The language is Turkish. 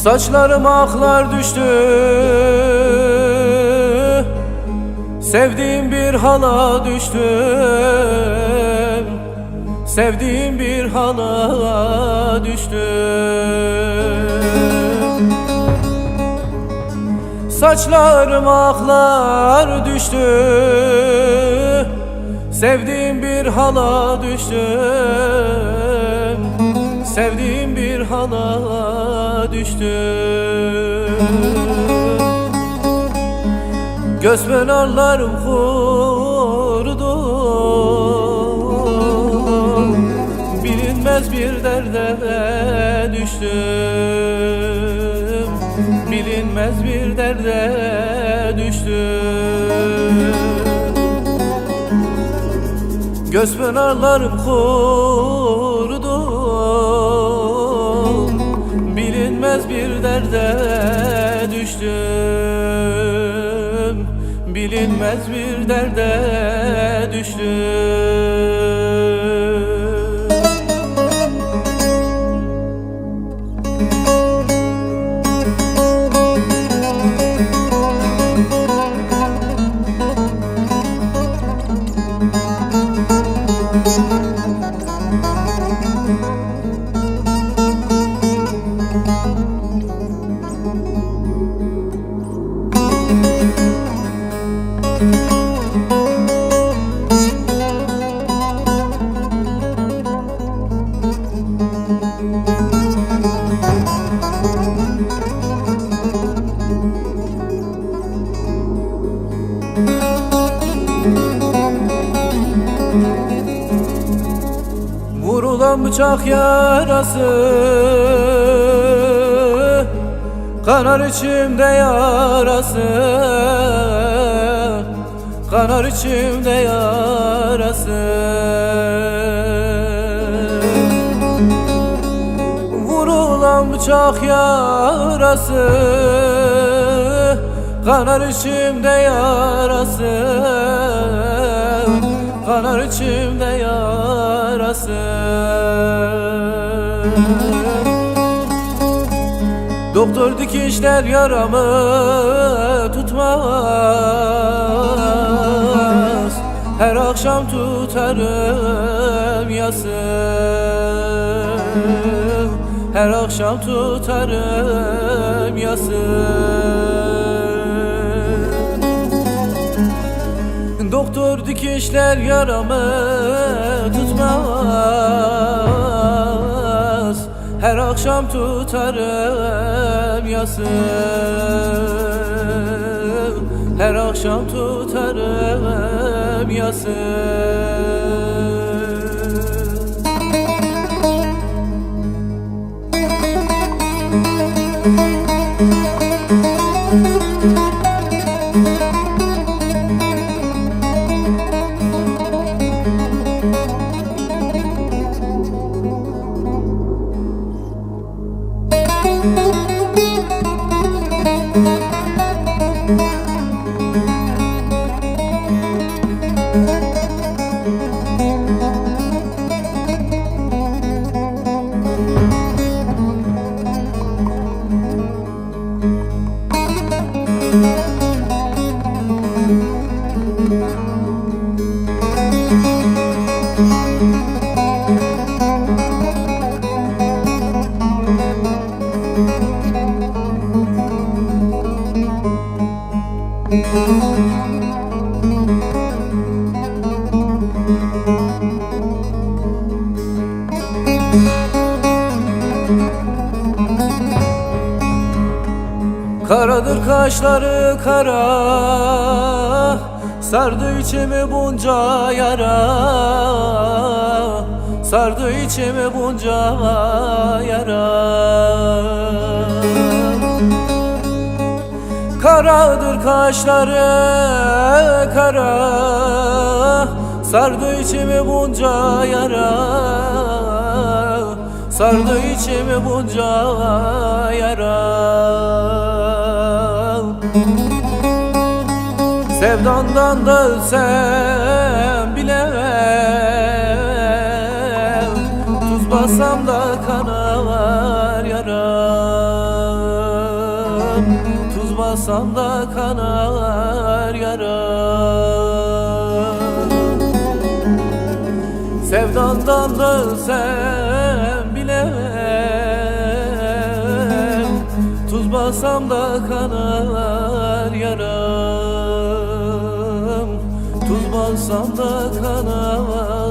Saçlarıma aklar düştü, sevdiğim bir hala düştüm, sevdiğim bir hala düştüm. Saçlarıma aklar düştü, sevdiğim bir hala düştüm, sevdiğim bir hala düştüm. Göz pınarlarım kurudu, bilinmez bir derde düştüm, bilinmez bir derde düştüm. Göz pınarlarım kurudu, bilinmez bir derde düştüm, bilinmez bir derde düştüm. Vurulan bıçak yarası kanar içimde yarası, kanar içimde yarası. Vurulan bıçak yarası kanar içimde yarası, kanar içimde yarası. Doktor dikişler yaramı tutmaz, her akşam tutarım yası, her akşam tutarım yası. Doktor dikişler yaramı tutmaz, her akşam tutarım yası, her akşam tutarım yası. Karadır kaşları kara, sardı içimi bunca yara, sardı içimi bunca yara. Karadır kaşları kara, sardı içimi bunca yara, sardı içimi bunca yara. Sevdandan da ölsem bile, tuz bassam da kanar yaram, tuz bassam da kanar yaram. Sevdandan da ölsem bile, tuz bassam da kanar yaram, tuz bassam da kanar